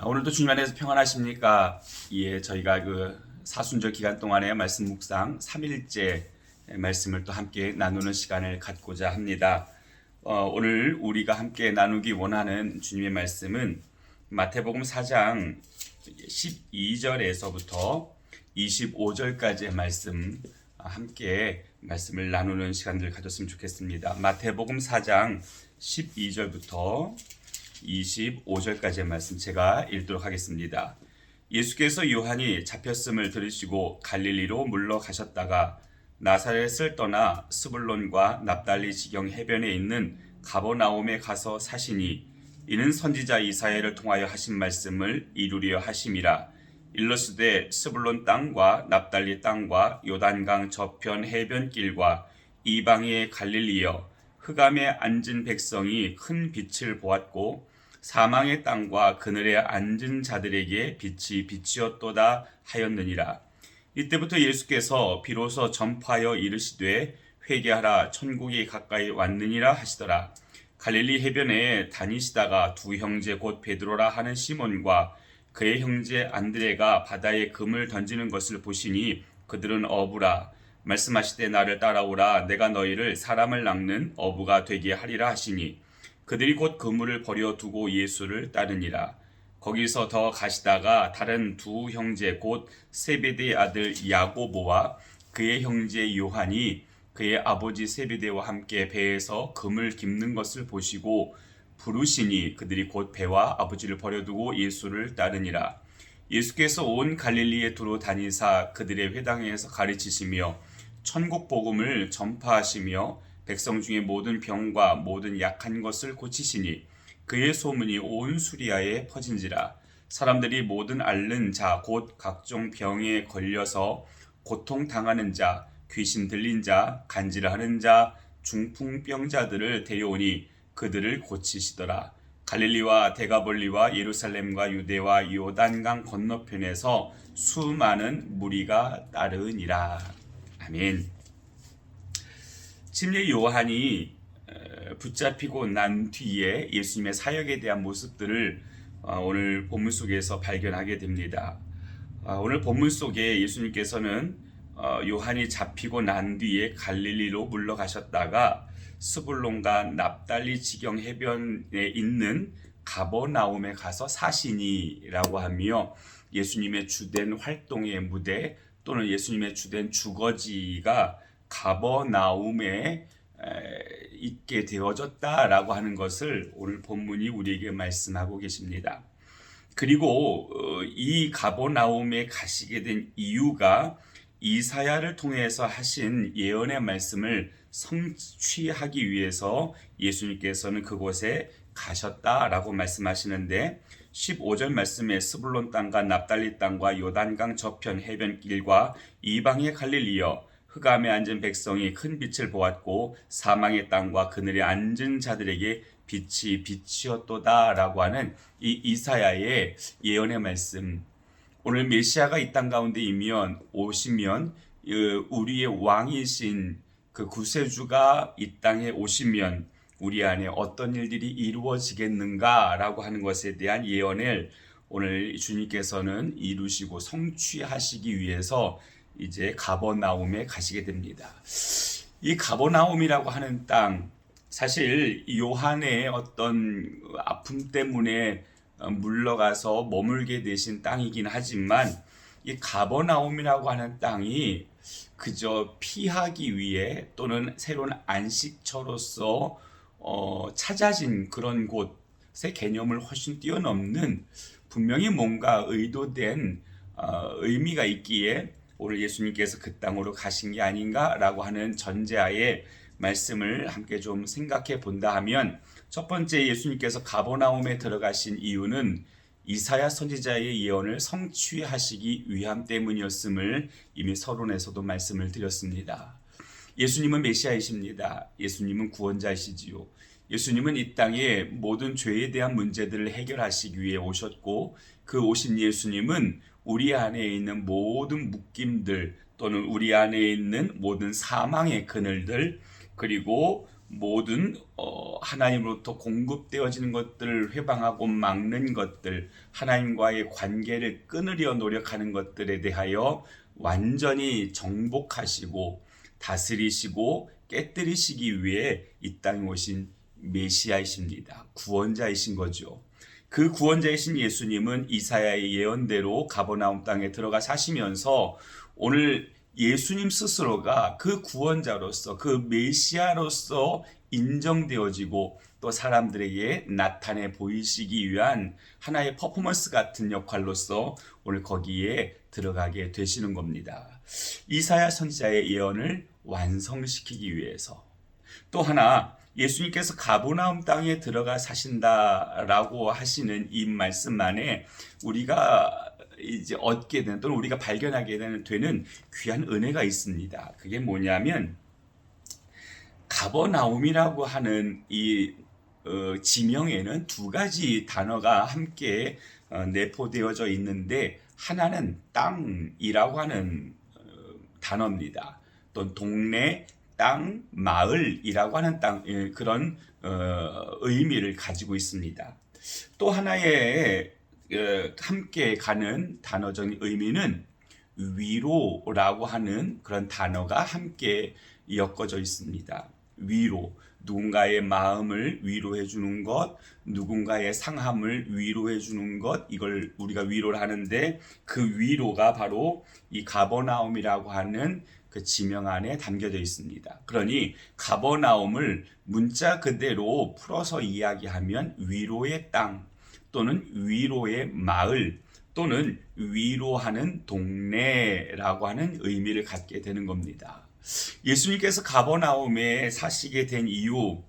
오늘도 주님 안에서 평안하십니까? 예, 저희가 그 사순절 기간 동안의 말씀 묵상 3일째 말씀을 또 함께 나누는 시간을 갖고자 합니다. 오늘 우리가 함께 나누기 원하는 주님의 말씀은 마태복음 4장 12절에서부터 25절까지의 말씀 함께 말씀을 나누는 시간을 가졌으면 좋겠습니다. 마태복음 4장 12절부터 25절까지의 말씀 제가 읽도록 하겠습니다. 예수께서 요한이 잡혔음을 들으시고 갈릴리로 물러가셨다가 나사렛을 떠나 스불론과 납달리 지경 해변에 있는 가버나움에 가서 사시니 이는 선지자 이사야를 통하여 하신 말씀을 이루려 하심이라. 일러스되 스불론 땅과 납달리 땅과 요단강 저편 해변길과 이방의 갈릴리여, 흑암에 앉은 백성이 큰 빛을 보았고 사망의 땅과 그늘에 앉은 자들에게 빛이 비치었도다 하였느니라. 이때부터 예수께서 비로소 전파하여 이르시되 회개하라, 천국이 가까이 왔느니라 하시더라. 갈릴리 해변에 다니시다가 두 형제 곧 베드로라 하는 시몬과 그의 형제 안드레가 바다에 금을 던지는 것을 보시니 그들은 어부라. 말씀하시되 나를 따라오라, 내가 너희를 사람을 낚는 어부가 되게 하리라 하시니 그들이 곧 그물을 버려 두고 예수를 따르니라. 거기서 더 가시다가 다른 두 형제 곧 세베대의 아들 야고보와 그의 형제 요한이 그의 아버지 세베대와 함께 배에서 금을 깁는 것을 보시고 부르시니 그들이 곧 배와 아버지를 버려두고 예수를 따르니라. 예수께서 온 갈릴리에 두루 다니사 그들의 회당에서 가르치시며 천국 복음을 전파하시며 백성 중에 모든 병과 모든 약한 것을 고치시니 그의 소문이 온 수리아에 퍼진지라. 사람들이 모든 앓는 자 곧 각종 병에 걸려서 고통당하는 자, 귀신 들린 자, 간질하는 자, 중풍병자들을 데려오니 그들을 고치시더라. 갈릴리와 데가볼리와 예루살렘과 유대와 요단강 건너편에서 수많은 무리가 따르니라. 아멘. 침례 요한이 붙잡히고 난 뒤에 예수님의 사역에 대한 모습들을 오늘 본문 속에서 발견하게 됩니다. 오늘 본문 속에 예수님께서는 요한이 잡히고 난 뒤에 갈릴리로 물러가셨다가 스불론과 납달리 지경 해변에 있는 가버나움에 가서 사시니라고 하며 예수님의 주된 활동의 무대 또는 예수님의 주된 주거지가 가버나움에 있게 되어졌다라고 하는 것을 오늘 본문이 우리에게 말씀하고 계십니다. 그리고 이 가버나움에 가시게 된 이유가 이사야를 통해서 하신 예언의 말씀을 성취하기 위해서 예수님께서는 그곳에 가셨다라고 말씀하시는데 15절 말씀에 스불론 땅과 납달리 땅과 요단강 저편 해변길과 이방의 갈릴리여, 흑암에 앉은 백성이 큰 빛을 보았고 사망의 땅과 그늘에 앉은 자들에게 빛이 비치었도다 라고 하는 이 이사야의 예언의 말씀, 오늘 메시아가 이 땅 가운데 오시면 우리의 왕이신 그 구세주가 이 땅에 오시면 우리 안에 어떤 일들이 이루어지겠는가 라고 하는 것에 대한 예언을 오늘 주님께서는 이루시고 성취하시기 위해서 이제 가버나움에 가시게 됩니다. 이 가버나움이라고 하는 땅, 사실 요한의 어떤 아픔 때문에 물러가서 머물게 되신 땅이긴 하지만 이 가버나움이라고 하는 땅이 그저 피하기 위해 또는 새로운 안식처로서 찾아진 그런 곳의 개념을 훨씬 뛰어넘는 분명히 뭔가 의도된 의미가 있기에 오늘 예수님께서 그 땅으로 가신 게 아닌가라고 하는 전제하에 말씀을 함께 좀 생각해 본다 하면, 첫 번째 예수님께서 가버나움에 들어가신 이유는 이사야 선지자의 예언을 성취하시기 위함 때문이었음을 이미 서론에서도 말씀을 드렸습니다. 예수님은 메시아이십니다. 예수님은 구원자이시지요. 예수님은 이 땅에 모든 죄에 대한 문제들을 해결하시기 위해 오셨고, 그 오신 예수님은 우리 안에 있는 모든 묶임들 또는 우리 안에 있는 모든 사망의 그늘들, 그리고 모든 하나님으로부터 공급되어지는 것들을 회방하고 막는 것들, 하나님과의 관계를 끊으려 노력하는 것들에 대하여 완전히 정복하시고 다스리시고 깨뜨리시기 위해 이 땅에 오신 메시아이십니다. 구원자이신 거죠. 그 구원자이신 예수님은 이사야의 예언대로 가버나움 땅에 들어가 사시면서 오늘 예수님 스스로가 그 구원자로서 그 메시아로서 인정되어지고 또 사람들에게 나타내 보이시기 위한 하나의 퍼포먼스 같은 역할로서 오늘 거기에 들어가게 되시는 겁니다. 이사야 선지자의 예언을 완성시키기 위해서 또 하나 예수님께서 가버나움 땅에 들어가 사신다라고 하시는 이 말씀 안에 우리가 이제 얻게 되는 또는 우리가 발견하게 되는 귀한 은혜가 있습니다. 그게 뭐냐면 가버나움이라고 하는 이 지명에는 두 가지 단어가 함께 내포되어져 있는데 하나는 땅이라고 하는 단어입니다. 또 동네, 땅, 마을이라고 하는 땅 그런 의미를 가지고 있습니다. 또 하나의 함께 가는 단어적인 의미는 위로라고 하는 그런 단어가 함께 엮어져 있습니다. 위로, 누군가의 마음을 위로해 주는 것, 누군가의 상함을 위로해 주는 것, 이걸 우리가 위로를 하는데 그 위로가 바로 이 가버나움이라고 하는 그 지명 안에 담겨져 있습니다. 그러니 가버나움을 문자 그대로 풀어서 이야기하면 위로의 땅 또는 위로의 마을 또는 위로하는 동네라고 하는 의미를 갖게 되는 겁니다. 예수님께서 가버나움에 사시게 된 이유,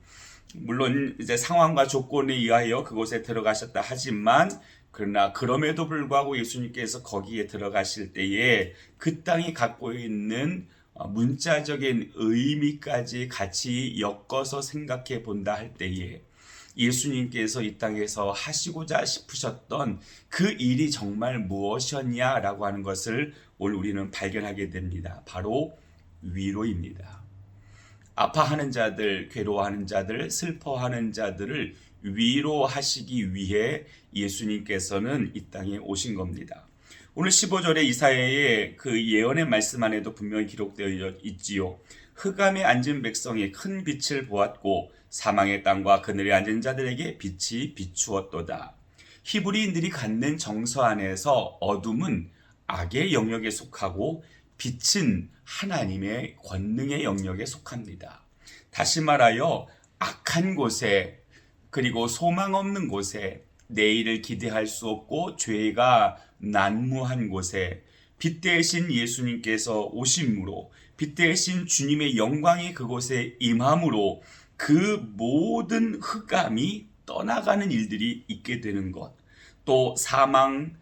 물론 이제 상황과 조건에 의하여 그곳에 들어가셨다 하지만 그러나 그럼에도 불구하고 예수님께서 거기에 들어가실 때에 그 땅이 갖고 있는 문자적인 의미까지 같이 엮어서 생각해 본다 할 때에 예수님께서 이 땅에서 하시고자 싶으셨던 그 일이 정말 무엇이었냐라고 하는 것을 오늘 우리는 발견하게 됩니다. 바로 위로입니다. 아파하는 자들, 괴로워하는 자들, 슬퍼하는 자들을 위로하시기 위해 예수님께서는 이 땅에 오신 겁니다. 오늘 15절에 이사야의 그 예언의 말씀 안에도 분명히 기록되어 있지요. 흑암에 앉은 백성이 큰 빛을 보았고 사망의 땅과 그늘에 앉은 자들에게 빛이 비추었도다. 히브리인들이 갖는 정서 안에서 어둠은 악의 영역에 속하고 빛은 하나님의 권능의 영역에 속합니다. 다시 말하여 악한 곳에 그리고 소망 없는 곳에 내일을 기대할 수 없고 죄가 난무한 곳에 빛 대신 예수님께서 오심으로 빛 대신 주님의 영광이 그곳에 임함으로 그 모든 흑암이 떠나가는 일들이 있게 되는 것, 또 사망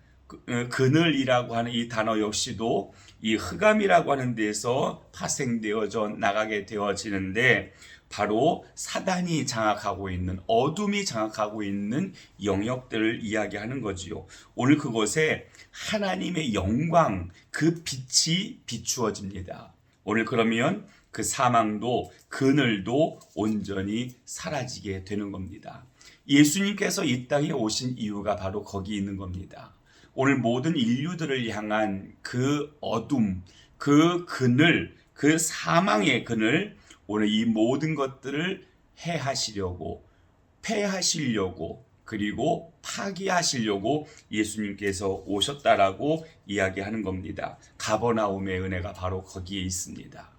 그늘이라고 하는 이 단어 역시도 이 흑암이라고 하는 데서 파생되어져 나가게 되어지는데 바로 사단이 장악하고 있는 어둠이 장악하고 있는 영역들을 이야기하는 거지요. 오늘 그곳에 하나님의 영광 그 빛이 비추어집니다. 오늘 그러면 그 사망도 그늘도 온전히 사라지게 되는 겁니다. 예수님께서 이 땅에 오신 이유가 바로 거기 있는 겁니다. 오늘 모든 인류들을 향한 그 어둠, 그 그늘, 그 사망의 그늘, 오늘 이 모든 것들을 해하시려고, 폐하시려고, 그리고 파기하시려고 예수님께서 오셨다라고 이야기하는 겁니다. 가버나움의 은혜가 바로 거기에 있습니다.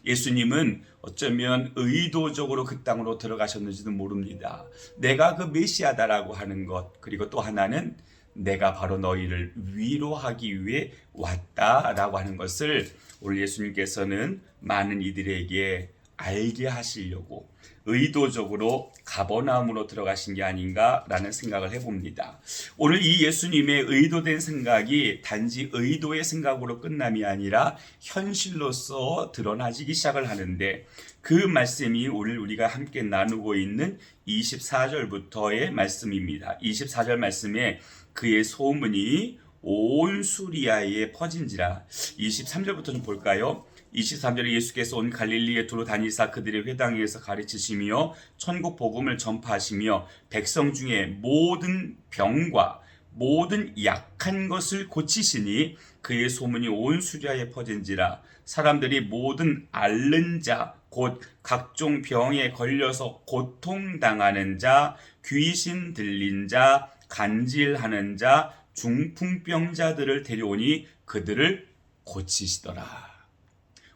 예수님은 어쩌면 의도적으로 그 땅으로 들어가셨는지도 모릅니다. 내가 그 메시아다라고 하는 것, 그리고 또 하나는 내가 바로 너희를 위로하기 위해 왔다라고 하는 것을 오늘 예수님께서는 많은 이들에게 알게 하시려고 의도적으로 가버나움으로 들어가신 게 아닌가라는 생각을 해봅니다. 오늘 이 예수님의 의도된 생각이 단지 의도의 생각으로 끝남이 아니라 현실로서 드러나지기 시작을 하는데 그 말씀이 오늘 우리가 함께 나누고 있는 24절부터의 말씀입니다. 24절 말씀에 그의 소문이 온 수리아에 퍼진지라. 23절부터 좀 볼까요? 23절에 예수께서 온 갈릴리에 두루 다니사 그들의 회당에서 가르치시며 천국 복음을 전파하시며 백성 중에 모든 병과 모든 약한 것을 고치시니 그의 소문이 온 수리아에 퍼진지라. 사람들이 모든 앓는 자 곧 각종 병에 걸려서 고통당하는 자, 귀신 들린 자, 간질하는 자, 중풍병자들을 데려오니 그들을 고치시더라.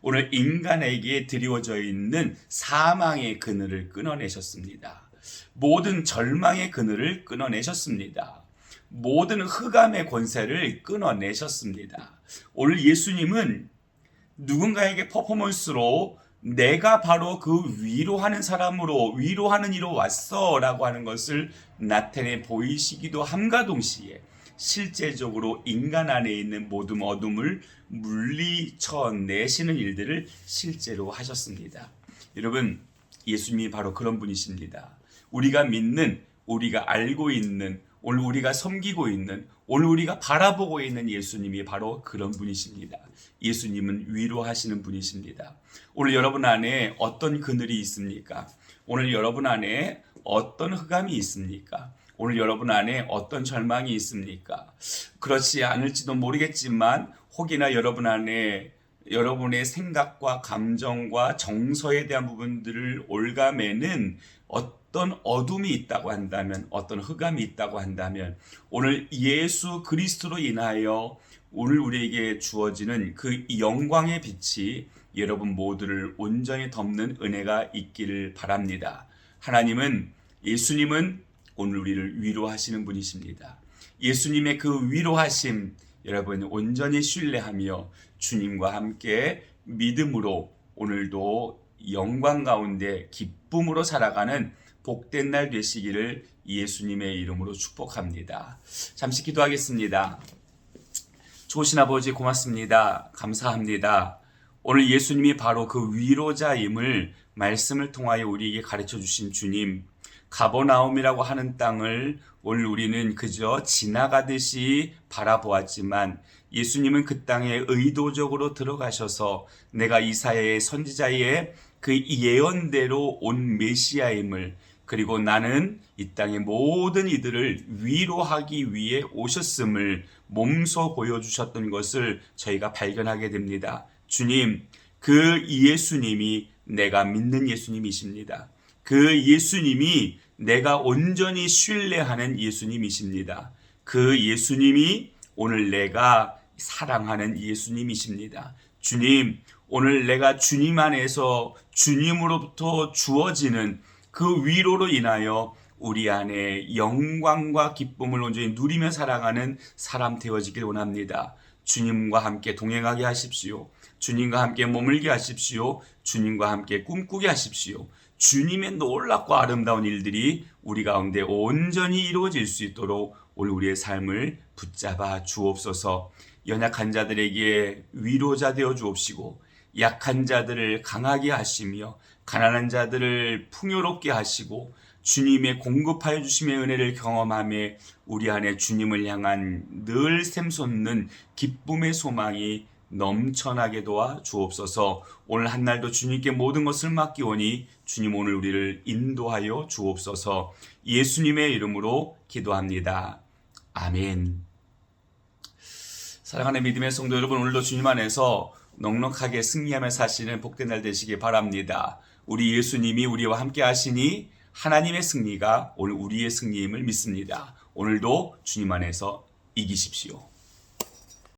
오늘 인간에게 드리워져 있는 사망의 그늘을 끊어내셨습니다. 모든 절망의 그늘을 끊어내셨습니다. 모든 흑암의 권세를 끊어내셨습니다. 오늘 예수님은 누군가에게 퍼포먼스로 내가 바로 그 위로하는 사람으로 위로하는 이로 왔어 라고 하는 것을 나타내 보이시기도 함과 동시에 실제적으로 인간 안에 있는 모든 어둠을 물리쳐내시는 일들을 실제로 하셨습니다. 여러분, 예수님이 바로 그런 분이십니다. 우리가 믿는, 우리가 알고 있는, 오늘 우리가 섬기고 있는, 오늘 우리가 바라보고 있는 예수님이 바로 그런 분이십니다. 예수님은 위로하시는 분이십니다. 오늘 여러분 안에 어떤 그늘이 있습니까? 오늘 여러분 안에 어떤 흑암이 있습니까? 오늘 여러분 안에 어떤 절망이 있습니까? 그렇지 않을지도 모르겠지만 혹이나 여러분 안에 여러분의 생각과 감정과 정서에 대한 부분들을 올가매는 어떤 어둠이 있다고 한다면, 어떤 흑암이 있다고 한다면 오늘 예수 그리스도로 인하여 오늘 우리에게 주어지는 그 영광의 빛이 여러분 모두를 온전히 덮는 은혜가 있기를 바랍니다. 예수님은 오늘 우리를 위로하시는 분이십니다. 예수님의 그 위로하심 여러분 온전히 신뢰하며 주님과 함께 믿음으로 오늘도 영광 가운데 기쁨으로 살아가는 복된 날 되시기를 예수님의 이름으로 축복합니다. 잠시 기도하겠습니다. 좋으신 아버지 고맙습니다. 감사합니다. 오늘 예수님이 바로 그 위로자임을 말씀을 통하여 우리에게 가르쳐 주신 주님, 가버나움이라고 하는 땅을 오늘 우리는 그저 지나가듯이 바라보았지만 예수님은 그 땅에 의도적으로 들어가셔서 내가 이사야의 선지자의 그 예언대로 온 메시아임을, 그리고 나는 이 땅의 모든 이들을 위로하기 위해 오셨음을 몸소 보여주셨던 것을 저희가 발견하게 됩니다. 주님, 그 예수님이 내가 믿는 예수님이십니다. 그 예수님이 내가 온전히 신뢰하는 예수님이십니다. 그 예수님이 오늘 내가 사랑하는 예수님이십니다. 주님, 오늘 내가 주님 안에서 주님으로부터 주어지는 그 위로로 인하여 우리 안에 영광과 기쁨을 온전히 누리며 살아가는 사람 되어지길 원합니다. 주님과 함께 동행하게 하십시오. 주님과 함께 머물게 하십시오. 주님과 함께 꿈꾸게 하십시오. 주님의 놀랍고 아름다운 일들이 우리 가운데 온전히 이루어질 수 있도록 오늘 우리의 삶을 붙잡아 주옵소서. 연약한 자들에게 위로자 되어 주옵시고 약한 자들을 강하게 하시며 가난한 자들을 풍요롭게 하시고 주님의 공급하여 주심의 은혜를 경험하며 우리 안에 주님을 향한 늘 샘솟는 기쁨의 소망이 넘쳐나게 도와 주옵소서. 오늘 한날도 주님께 모든 것을 맡기오니 주님 오늘 우리를 인도하여 주옵소서. 예수님의 이름으로 기도합니다. 아멘. 사랑하는 믿음의 성도 여러분, 오늘도 주님 안에서 넉넉하게 승리하며 사시는 복된 날 되시기 바랍니다. 우리 예수님이 우리와 함께 하시니 하나님의 승리가 오늘 우리의 승리임을 믿습니다. 오늘도 주님 안에서 이기십시오.